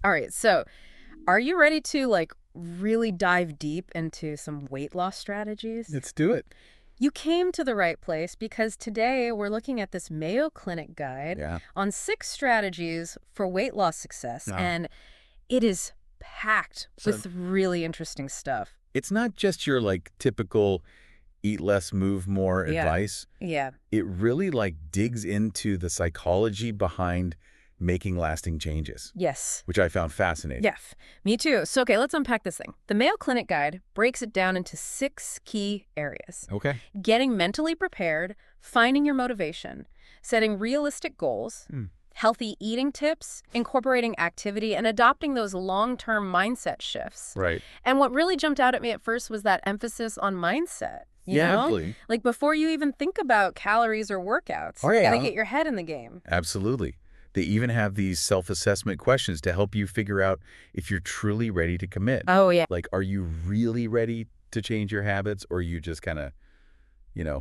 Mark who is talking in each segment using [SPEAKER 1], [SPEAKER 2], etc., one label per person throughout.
[SPEAKER 1] All right, so are you ready to really dive deep into some weight loss strategies?
[SPEAKER 2] Let's do it.
[SPEAKER 1] You came to the right place because today we're looking at this Mayo Clinic guide
[SPEAKER 2] Yeah.
[SPEAKER 1] on 6 strategies for weight loss success,
[SPEAKER 2] Oh.
[SPEAKER 1] and it is packed
[SPEAKER 2] So
[SPEAKER 1] with really interesting stuff.
[SPEAKER 2] it's not just your typical eat less, move more
[SPEAKER 1] Yeah.
[SPEAKER 2] advice.
[SPEAKER 1] Yeah.
[SPEAKER 2] It really digs into the psychology behind making lasting changes,
[SPEAKER 1] Yes.
[SPEAKER 2] which I found fascinating.
[SPEAKER 1] Yes. Me too. So, okay, let's unpack this thing. The Mayo Clinic guide breaks it down into 6 key areas.
[SPEAKER 2] Okay.
[SPEAKER 1] Getting mentally prepared, finding your motivation, setting realistic goals, healthy eating tips, incorporating activity, and adopting those long-term mindset shifts.
[SPEAKER 2] Right.
[SPEAKER 1] And what really jumped out at me at first was that emphasis on mindset. You know?
[SPEAKER 2] Absolutely.
[SPEAKER 1] Like before you even think about calories or workouts,
[SPEAKER 2] Oh, yeah.
[SPEAKER 1] gotta get your head in the game.
[SPEAKER 2] Absolutely. They even have these self-assessment questions to help you figure out if you're truly ready to commit.
[SPEAKER 1] Oh, yeah.
[SPEAKER 2] Are you really ready to change your habits, or are you just kind of,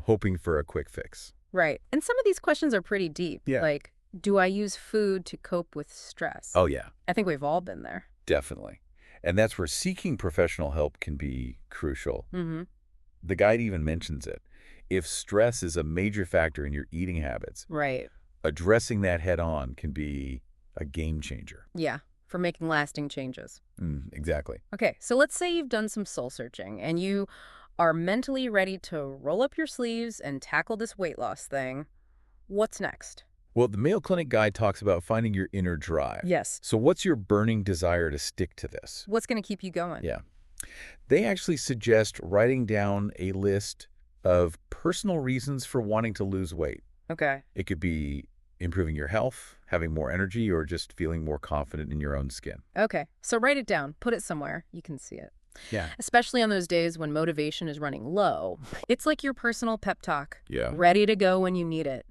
[SPEAKER 2] hoping for a quick fix?
[SPEAKER 1] Right. And some of these questions are pretty deep.
[SPEAKER 2] Yeah.
[SPEAKER 1] Like, do I use food to cope with stress?
[SPEAKER 2] Oh, yeah,
[SPEAKER 1] I think we've all been there.
[SPEAKER 2] definitely. And that's where seeking professional help can be crucial.
[SPEAKER 1] Mm-hmm.
[SPEAKER 2] The guide even mentions it. If stress is a major factor in your eating habits,
[SPEAKER 1] Right.
[SPEAKER 2] addressing that head on can be a game changer.
[SPEAKER 1] Yeah. For making lasting changes.
[SPEAKER 2] Exactly.
[SPEAKER 1] Okay. So let's say you've done some soul searching and you are mentally ready to roll up your sleeves and tackle this weight loss thing. What's next?
[SPEAKER 2] Well, the Mayo Clinic guide talks about finding your inner drive.
[SPEAKER 1] Yes.
[SPEAKER 2] So what's your burning desire to stick to this?
[SPEAKER 1] What's going to keep you going?
[SPEAKER 2] Yeah. They actually suggest writing down a list of personal reasons for wanting to lose weight.
[SPEAKER 1] Okay.
[SPEAKER 2] It could be improving your health, having more energy, or just feeling more confident in your own skin.
[SPEAKER 1] Okay. So write it down. Put it somewhere. You can see it.
[SPEAKER 2] Yeah.
[SPEAKER 1] Especially on those days when motivation is running low. It's like your personal pep talk.
[SPEAKER 2] Yeah.
[SPEAKER 1] Ready to go when you need it.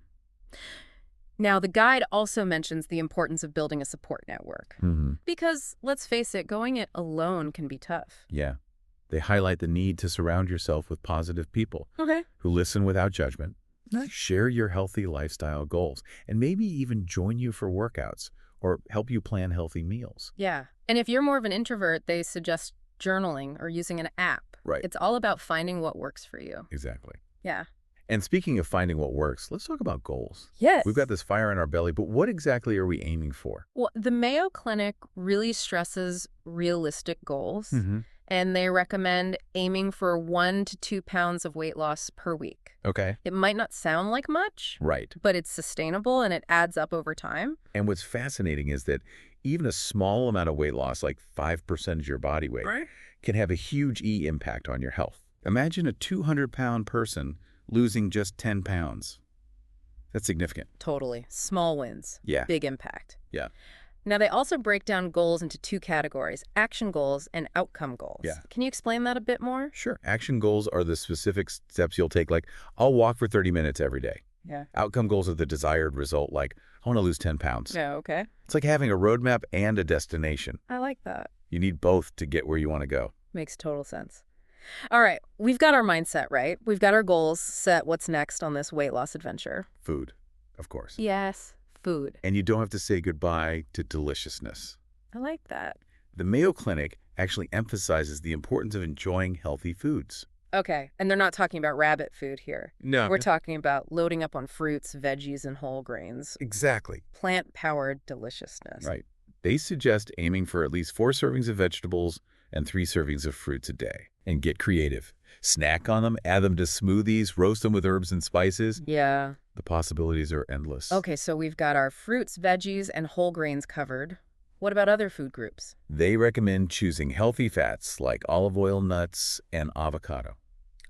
[SPEAKER 1] Now, the guide also mentions the importance of building a support network. Because, let's face it, going it alone can be tough.
[SPEAKER 2] Yeah. They highlight the need to surround yourself with positive people
[SPEAKER 1] Okay.
[SPEAKER 2] who listen without judgment, share your healthy lifestyle goals, and maybe even join you for workouts or help you plan healthy meals.
[SPEAKER 1] Yeah. And if you're more of an introvert, they suggest journaling or using an app.
[SPEAKER 2] Right.
[SPEAKER 1] It's all about finding what works for you.
[SPEAKER 2] Exactly.
[SPEAKER 1] Yeah.
[SPEAKER 2] And speaking of finding what works, let's talk about goals.
[SPEAKER 1] Yes.
[SPEAKER 2] We've got this fire in our belly, but what exactly are we aiming for?
[SPEAKER 1] Well, the Mayo Clinic really stresses realistic goals, and they recommend aiming for 1 to 2 pounds of weight loss per week.
[SPEAKER 2] Okay.
[SPEAKER 1] It might not sound like much,
[SPEAKER 2] Right.
[SPEAKER 1] but it's sustainable and it adds up over time.
[SPEAKER 2] And what's fascinating is that even a small amount of weight loss, like 5% of your body weight, can have a huge impact on your health. Imagine a 200-pound person losing just 10 pounds. That's significant.
[SPEAKER 1] Totally. Small wins.
[SPEAKER 2] Yeah.
[SPEAKER 1] Big impact.
[SPEAKER 2] Yeah.
[SPEAKER 1] Now, they also break down goals into 2 categories, action goals and outcome goals.
[SPEAKER 2] Yeah.
[SPEAKER 1] Can you explain that a bit more?
[SPEAKER 2] Sure. Action goals are the specific steps you'll take, like, I'll walk for 30 minutes every day.
[SPEAKER 1] Yeah.
[SPEAKER 2] Outcome goals are the desired result, like, I want to lose 10 pounds.
[SPEAKER 1] Yeah, okay.
[SPEAKER 2] It's like having a roadmap and a destination.
[SPEAKER 1] I like that.
[SPEAKER 2] You need both to get where you want to go.
[SPEAKER 1] Makes total sense. All right, we've got our mindset right. We've got our goals set. What's next on this weight loss adventure?
[SPEAKER 2] Food, of course.
[SPEAKER 1] Yes, food.
[SPEAKER 2] And you don't have to say goodbye to deliciousness.
[SPEAKER 1] I like that.
[SPEAKER 2] The Mayo Clinic actually emphasizes the importance of enjoying healthy foods.
[SPEAKER 1] Okay, and they're not talking about rabbit food here.
[SPEAKER 2] No.
[SPEAKER 1] We're talking about loading up on fruits, veggies, and whole grains.
[SPEAKER 2] Exactly.
[SPEAKER 1] Plant-powered deliciousness.
[SPEAKER 2] Right. They suggest aiming for at least 4 servings of vegetables and 3 servings of fruits a day. And get creative. Snack on them, add them to smoothies, roast them with herbs and spices.
[SPEAKER 1] Yeah.
[SPEAKER 2] The possibilities are endless.
[SPEAKER 1] Okay, so we've got our fruits, veggies, and whole grains covered. What about other food groups?
[SPEAKER 2] They recommend choosing healthy fats like olive oil, nuts, and avocado.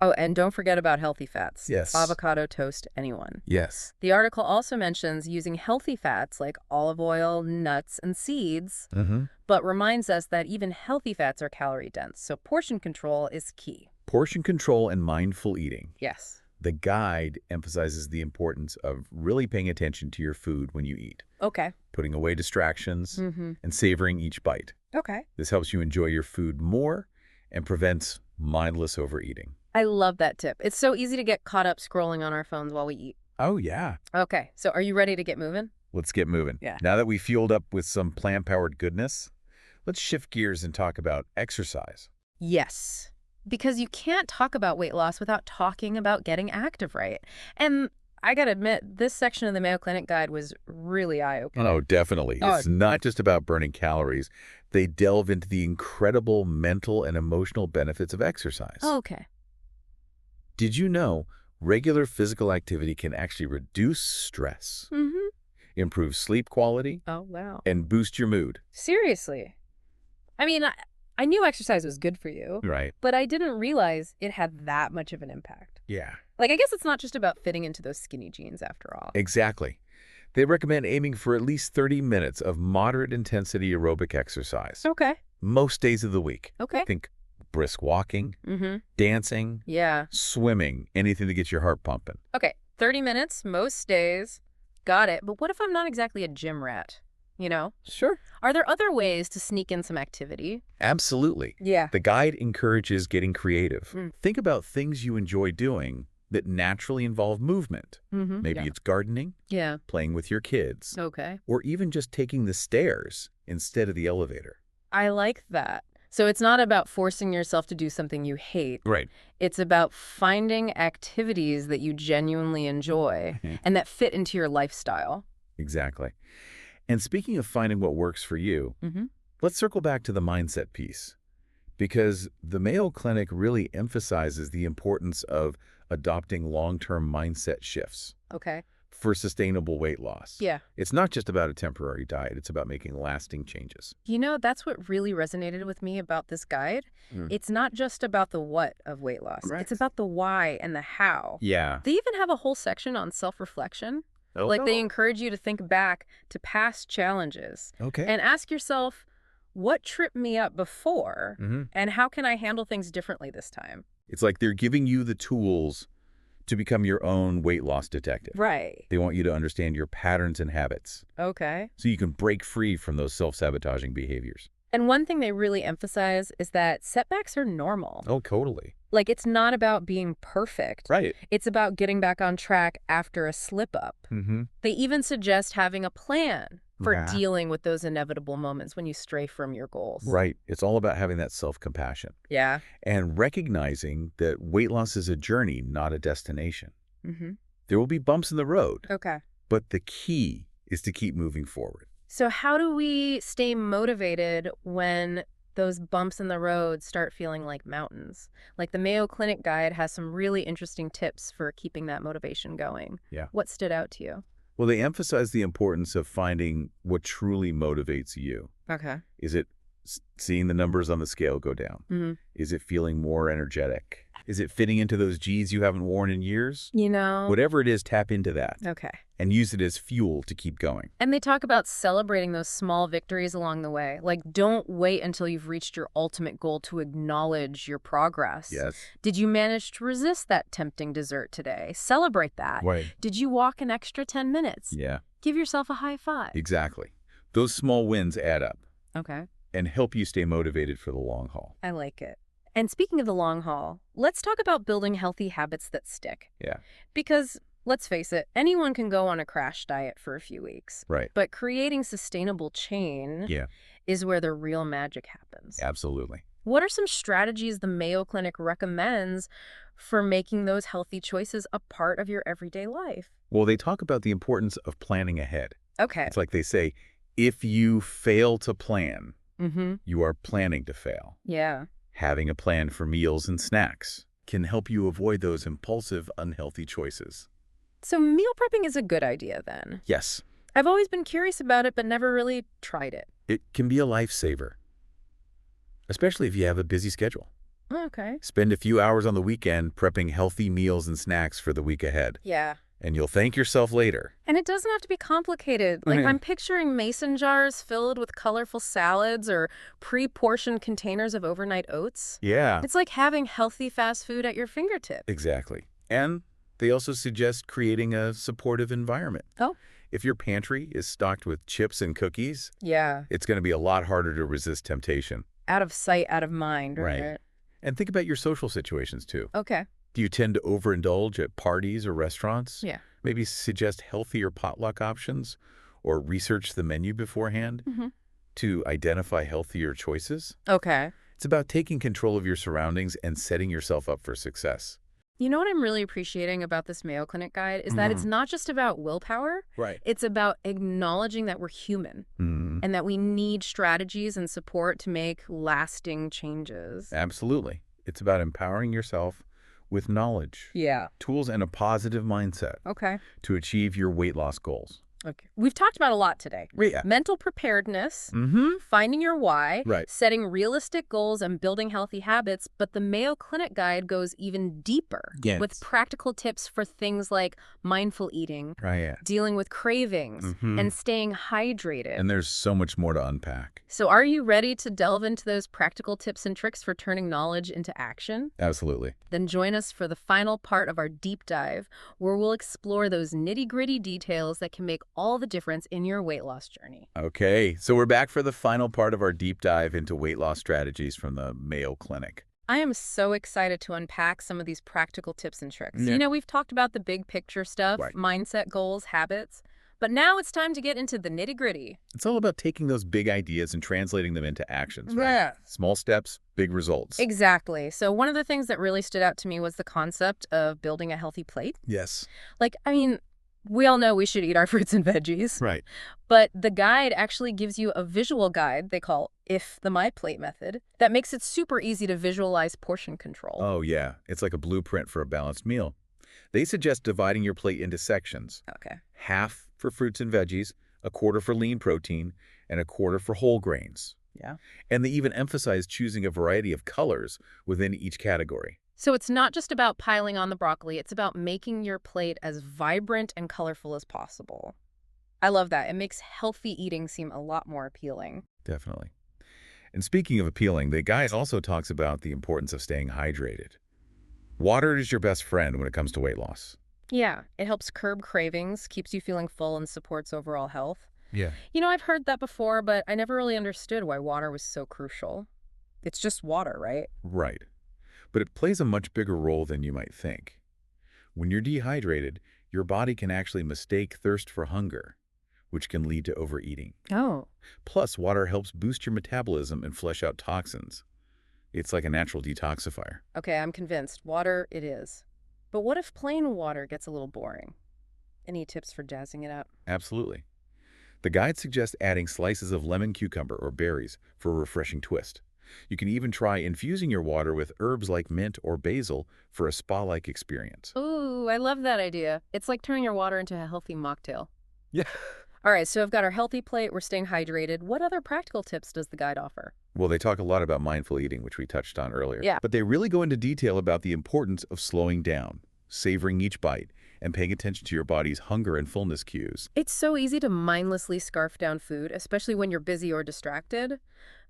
[SPEAKER 1] Oh, and don't forget about healthy fats.
[SPEAKER 2] Yes.
[SPEAKER 1] Avocado toast anyone.
[SPEAKER 2] Yes.
[SPEAKER 1] The article also mentions using healthy fats like olive oil, nuts, and seeds, but reminds us that even healthy fats are calorie dense, so portion control is key.
[SPEAKER 2] Portion control and mindful eating.
[SPEAKER 1] Yes.
[SPEAKER 2] The guide emphasizes the importance of really paying attention to your food when you eat,
[SPEAKER 1] Okay.
[SPEAKER 2] putting away distractions, and savoring each bite.
[SPEAKER 1] Okay.
[SPEAKER 2] This helps you enjoy your food more and prevents mindless overeating.
[SPEAKER 1] I love that tip. It's so easy to get caught up scrolling on our phones while we eat.
[SPEAKER 2] Oh, yeah.
[SPEAKER 1] Okay, so are you ready to get moving?
[SPEAKER 2] Let's get moving.
[SPEAKER 1] Yeah.
[SPEAKER 2] Now that we fueled up with some plant-powered goodness, Let's shift gears and talk about exercise.
[SPEAKER 1] Yes, because you can't talk about weight loss without talking about getting active, right? And I gotta admit, this section of the Mayo Clinic guide was really eye-opening.
[SPEAKER 2] Oh, definitely.
[SPEAKER 1] Oh,
[SPEAKER 2] It's not just about burning calories. They delve into the incredible mental and emotional benefits of exercise.
[SPEAKER 1] okay.
[SPEAKER 2] Did you know regular physical activity can actually reduce stress,
[SPEAKER 1] Mm-hmm.
[SPEAKER 2] improve sleep quality,
[SPEAKER 1] Oh, wow.
[SPEAKER 2] and boost your mood?
[SPEAKER 1] Seriously. I mean, I knew exercise was good for you,
[SPEAKER 2] Right.
[SPEAKER 1] but I didn't realize it had that much of an impact.
[SPEAKER 2] Yeah.
[SPEAKER 1] Like, I guess it's not just about fitting into those skinny jeans after all.
[SPEAKER 2] Exactly. They recommend aiming for at least 30 minutes of moderate intensity aerobic exercise
[SPEAKER 1] Okay.
[SPEAKER 2] most days of the week.
[SPEAKER 1] Okay.
[SPEAKER 2] Think brisk walking,
[SPEAKER 1] Mm-hmm.
[SPEAKER 2] dancing,
[SPEAKER 1] Yeah.
[SPEAKER 2] swimming, anything to get your heart pumping.
[SPEAKER 1] Okay. 30 minutes most days. Got it. But what if I'm not exactly a gym rat? You know?
[SPEAKER 2] Sure.
[SPEAKER 1] Are there other ways to sneak in some activity?
[SPEAKER 2] Absolutely.
[SPEAKER 1] Yeah.
[SPEAKER 2] The guide encourages getting creative.
[SPEAKER 1] Mm.
[SPEAKER 2] Think about things you enjoy doing that naturally involve movement.
[SPEAKER 1] Mm-hmm.
[SPEAKER 2] Maybe it's gardening,
[SPEAKER 1] Yeah.
[SPEAKER 2] playing with your kids,
[SPEAKER 1] Okay.
[SPEAKER 2] or even just taking the stairs instead of the elevator.
[SPEAKER 1] I like that. So it's not about forcing yourself to do something you hate.
[SPEAKER 2] Right.
[SPEAKER 1] It's about finding activities that you genuinely enjoy and that fit into your lifestyle.
[SPEAKER 2] Exactly. And speaking of finding what works for you,
[SPEAKER 1] Mm-hmm.
[SPEAKER 2] let's circle back to the mindset piece, because the Mayo Clinic really emphasizes the importance of adopting long-term mindset shifts
[SPEAKER 1] Okay.
[SPEAKER 2] for sustainable weight loss.
[SPEAKER 1] Yeah.
[SPEAKER 2] It's not just about a temporary diet. It's about making lasting changes.
[SPEAKER 1] You know, that's what really resonated with me about this guide.
[SPEAKER 2] Mm.
[SPEAKER 1] It's not just about the what of weight loss.
[SPEAKER 2] Right.
[SPEAKER 1] It's about the why and the how.
[SPEAKER 2] Yeah.
[SPEAKER 1] They even have a whole section on self-reflection. Like they encourage you to think back to past challenges
[SPEAKER 2] Okay.
[SPEAKER 1] and ask yourself, what tripped me up before
[SPEAKER 2] Mm-hmm.
[SPEAKER 1] and how can I handle things differently this time?
[SPEAKER 2] It's like they're giving you the tools to become your own weight loss detective.
[SPEAKER 1] Right.
[SPEAKER 2] They want you to understand your patterns and habits
[SPEAKER 1] Okay.
[SPEAKER 2] so you can break free from those self-sabotaging behaviors.
[SPEAKER 1] And one thing they really emphasize is that setbacks are normal.
[SPEAKER 2] Oh, totally.
[SPEAKER 1] Like, it's not about being perfect.
[SPEAKER 2] Right.
[SPEAKER 1] It's about getting back on track after a slip-up.
[SPEAKER 2] Mm-hmm.
[SPEAKER 1] They even suggest having a plan for
[SPEAKER 2] Yeah.
[SPEAKER 1] dealing with those inevitable moments when you stray from your goals.
[SPEAKER 2] Right. It's all about having that self-compassion
[SPEAKER 1] Yeah.
[SPEAKER 2] and recognizing that weight loss is a journey, not a destination.
[SPEAKER 1] Mm-hmm.
[SPEAKER 2] There will be bumps in the road,
[SPEAKER 1] Okay.
[SPEAKER 2] but the key is to keep moving forward.
[SPEAKER 1] So how do we stay motivated when those bumps in the road start feeling like mountains? Like the Mayo Clinic guide has some really interesting tips for keeping that motivation going.
[SPEAKER 2] Yeah.
[SPEAKER 1] What stood out to you?
[SPEAKER 2] Well, they emphasize the importance of finding what truly motivates you.
[SPEAKER 1] Okay.
[SPEAKER 2] Is it seeing the numbers on the scale go down?
[SPEAKER 1] Mm-hmm.
[SPEAKER 2] Is it feeling more energetic? Is it fitting into those jeans you haven't worn in years?
[SPEAKER 1] You know.
[SPEAKER 2] Whatever it is, tap into that
[SPEAKER 1] Okay.
[SPEAKER 2] and use it as fuel to keep going.
[SPEAKER 1] And they talk about celebrating those small victories along the way. Like, don't wait until you've reached your ultimate goal to acknowledge your progress.
[SPEAKER 2] Yes.
[SPEAKER 1] Did you manage to resist that tempting dessert today? Celebrate that.
[SPEAKER 2] Right.
[SPEAKER 1] Did you walk an extra 10 minutes?
[SPEAKER 2] Yeah,
[SPEAKER 1] Give yourself a high five.
[SPEAKER 2] exactly. Those small wins add up
[SPEAKER 1] Okay.
[SPEAKER 2] and help you stay motivated for the long haul.
[SPEAKER 1] I like it. And speaking of the long haul, let's talk about building healthy habits that stick.
[SPEAKER 2] Yeah.
[SPEAKER 1] Because, let's face it, anyone can go on a crash diet for a few weeks.
[SPEAKER 2] Right.
[SPEAKER 1] But creating sustainable change
[SPEAKER 2] Yeah,
[SPEAKER 1] is where the real magic happens.
[SPEAKER 2] absolutely.
[SPEAKER 1] What are some strategies the Mayo Clinic recommends for making those healthy choices a part of your everyday life?
[SPEAKER 2] Well, they talk about the importance of planning ahead.
[SPEAKER 1] Okay.
[SPEAKER 2] It's like they say, if you fail to plan,
[SPEAKER 1] Mm-hmm.
[SPEAKER 2] you are planning to fail.
[SPEAKER 1] Yeah.
[SPEAKER 2] Having a plan for meals and snacks can help you avoid those impulsive, unhealthy choices.
[SPEAKER 1] So meal prepping is a good idea then.
[SPEAKER 2] Yes,
[SPEAKER 1] I've always been curious about it, but never really tried it.
[SPEAKER 2] it can be a lifesaver, especially if you have a busy schedule.
[SPEAKER 1] Okay.
[SPEAKER 2] Spend a few hours on the weekend prepping healthy meals and snacks for the week ahead,
[SPEAKER 1] Yeah.
[SPEAKER 2] and you'll thank yourself later.
[SPEAKER 1] And it doesn't have to be complicated. Like, I'm picturing mason jars filled with colorful salads or pre-portioned containers of overnight oats.
[SPEAKER 2] Yeah,
[SPEAKER 1] It's like having healthy fast food at your fingertips.
[SPEAKER 2] exactly. And they also suggest creating a supportive environment.
[SPEAKER 1] Oh.
[SPEAKER 2] If your pantry is stocked with chips and cookies,
[SPEAKER 1] Yeah.
[SPEAKER 2] it's going to be a lot harder to resist temptation.
[SPEAKER 1] Out of sight, out of mind,
[SPEAKER 2] Right.
[SPEAKER 1] right?
[SPEAKER 2] And think about your social situations, too.
[SPEAKER 1] Okay.
[SPEAKER 2] Do you tend to overindulge at parties or restaurants?
[SPEAKER 1] Yeah.
[SPEAKER 2] Maybe suggest healthier potluck options or research the menu beforehand.
[SPEAKER 1] Mm-hmm.
[SPEAKER 2] to identify healthier choices.
[SPEAKER 1] Okay.
[SPEAKER 2] It's about taking control of your surroundings and setting yourself up for success.
[SPEAKER 1] You know what I'm really appreciating about this Mayo Clinic guide is that it's not just about willpower.
[SPEAKER 2] Right.
[SPEAKER 1] It's about acknowledging that we're human
[SPEAKER 2] Mm,
[SPEAKER 1] and that we need strategies and support to make lasting changes.
[SPEAKER 2] absolutely. It's about empowering yourself with knowledge,
[SPEAKER 1] Yeah.
[SPEAKER 2] tools, and a positive mindset
[SPEAKER 1] Okay.
[SPEAKER 2] to achieve your weight loss goals.
[SPEAKER 1] Okay. We've talked about a lot today.
[SPEAKER 2] Yeah.
[SPEAKER 1] Mental preparedness,
[SPEAKER 2] Mm-hmm.
[SPEAKER 1] finding your why,
[SPEAKER 2] Right.
[SPEAKER 1] setting realistic goals, and building healthy habits. But the Mayo Clinic guide goes even deeper
[SPEAKER 2] Yes.
[SPEAKER 1] with practical tips for things like mindful eating,
[SPEAKER 2] Right. Yeah.
[SPEAKER 1] dealing with cravings,
[SPEAKER 2] Mm-hmm.
[SPEAKER 1] and staying hydrated.
[SPEAKER 2] And there's so much more to unpack.
[SPEAKER 1] So are you ready to delve into those practical tips and tricks for turning knowledge into action?
[SPEAKER 2] Absolutely.
[SPEAKER 1] Then join us for the final part of our deep dive, where we'll explore those nitty-gritty details that can make all the difference in your weight loss journey.
[SPEAKER 2] Okay, so we're back for the final part of our deep dive into weight loss strategies from the Mayo Clinic.
[SPEAKER 1] I am so excited to unpack some of these practical tips and tricks.
[SPEAKER 2] Yeah.
[SPEAKER 1] You know, we've talked about the big picture stuff,
[SPEAKER 2] Right.
[SPEAKER 1] mindset, goals, habits, but now it's time to get into the nitty-gritty.
[SPEAKER 2] It's all about taking those big ideas and translating them into actions, right?
[SPEAKER 1] Yeah.
[SPEAKER 2] Small steps, big results.
[SPEAKER 1] Exactly. So one of the things that really stood out to me was the concept of building a healthy plate.
[SPEAKER 2] Yes.
[SPEAKER 1] We all know we should eat our fruits and veggies,
[SPEAKER 2] Right.
[SPEAKER 1] but the guide actually gives you a visual guide they call the My Plate method that makes it super easy to visualize portion control.
[SPEAKER 2] Oh, yeah. It's like a blueprint for a balanced meal. They suggest dividing your plate into sections.
[SPEAKER 1] Okay.
[SPEAKER 2] Half for fruits and veggies, a quarter for lean protein, and a quarter for whole grains.
[SPEAKER 1] Yeah.
[SPEAKER 2] And they even emphasize choosing a variety of colors within each category.
[SPEAKER 1] So it's not just about piling on the broccoli, it's about making your plate as vibrant and colorful as possible. I love that. It makes healthy eating seem a lot more appealing.
[SPEAKER 2] Definitely. And speaking of appealing, the guide also talks about the importance of staying hydrated. Water is your best friend when it comes to weight loss.
[SPEAKER 1] Yeah, it helps curb cravings, keeps you feeling full, and supports overall health.
[SPEAKER 2] Yeah.
[SPEAKER 1] You know, I've heard that before, but I never really understood why water was so crucial. It's just water, right?
[SPEAKER 2] Right. But it plays a much bigger role than you might think. When you're dehydrated, your body can actually mistake thirst for hunger, which can lead to overeating.
[SPEAKER 1] Oh.
[SPEAKER 2] Plus, water helps boost your metabolism and flush out toxins. It's like a natural detoxifier.
[SPEAKER 1] Okay, I'm convinced. Water it is. But what if plain water gets a little boring? Any tips for jazzing it up?
[SPEAKER 2] Absolutely. The guide suggests adding slices of lemon cucumber or berries for a refreshing twist. You can even try infusing your water with herbs like mint or basil for a spa-like experience.
[SPEAKER 1] Ooh, I love that idea. It's like turning your water into a healthy mocktail.
[SPEAKER 2] Yeah.
[SPEAKER 1] All right, so I've got our healthy plate. We're staying hydrated. What other practical tips does the guide offer?
[SPEAKER 2] Well, they talk a lot about mindful eating, which we touched on earlier.
[SPEAKER 1] Yeah.
[SPEAKER 2] But they really go into detail about the importance of slowing down, savoring each bite, and paying attention to your body's hunger and fullness cues.
[SPEAKER 1] It's so easy to mindlessly scarf down food, especially when you're busy or distracted.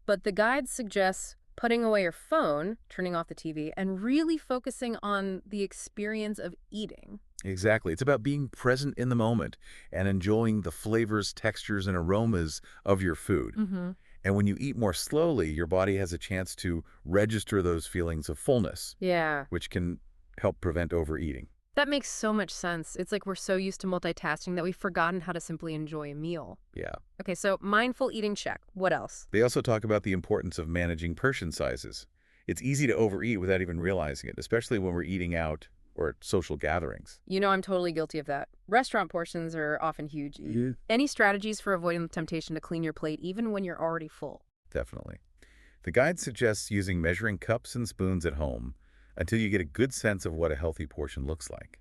[SPEAKER 1] But the guide suggests putting away your phone, turning off the TV, and really focusing on the experience of eating.
[SPEAKER 2] Exactly. It's about being present in the moment and enjoying the flavors, textures, and aromas of your food.
[SPEAKER 1] Mm-hmm.
[SPEAKER 2] And when you eat more slowly, your body has a chance to register those feelings of fullness,
[SPEAKER 1] Yeah,
[SPEAKER 2] which can help prevent overeating.
[SPEAKER 1] that makes so much sense. It's like we're so used to multitasking that we've forgotten how to simply enjoy a meal.
[SPEAKER 2] Yeah.
[SPEAKER 1] Okay, so mindful eating check. What else?
[SPEAKER 2] They also talk about the importance of managing portion sizes. It's easy to overeat without even realizing it, especially when we're eating out or at social gatherings.
[SPEAKER 1] You know, I'm totally guilty of that. Restaurant portions are often huge. Any strategies for avoiding the temptation to clean your plate even when you're already full?
[SPEAKER 2] Definitely. The guide suggests using measuring cups and spoons at home until you get a good sense of what a healthy portion looks like.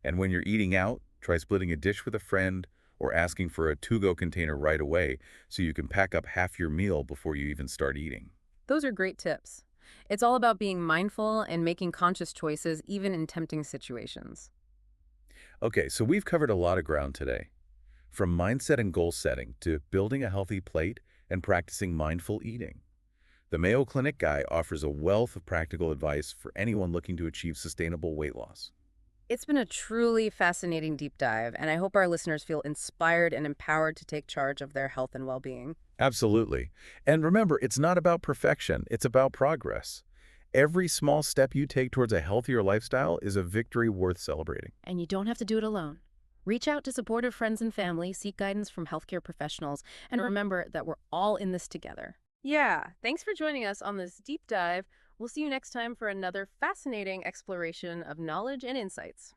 [SPEAKER 2] And when you're eating out, try splitting a dish with a friend or asking for a to-go container right away so you can pack up half your meal before you even start eating.
[SPEAKER 1] Those are great tips. It's all about being mindful and making conscious choices even in tempting situations.
[SPEAKER 2] Okay, so we've covered a lot of ground today. From mindset and goal setting to building a healthy plate and practicing mindful eating. The Mayo Clinic Guide offers a wealth of practical advice for anyone looking to achieve sustainable weight loss.
[SPEAKER 1] It's been a truly fascinating deep dive, and I hope our listeners feel inspired and empowered to take charge of their health and well-being.
[SPEAKER 2] Absolutely. And remember, it's not about perfection, it's about progress. Every small step you take towards a healthier lifestyle is a victory worth celebrating.
[SPEAKER 1] And you don't have to do it alone. Reach out to supportive friends and family, seek guidance from healthcare professionals, and remember that we're all in this together. Yeah, thanks for joining us on this deep dive. We'll see you next time for another fascinating exploration of knowledge and insights.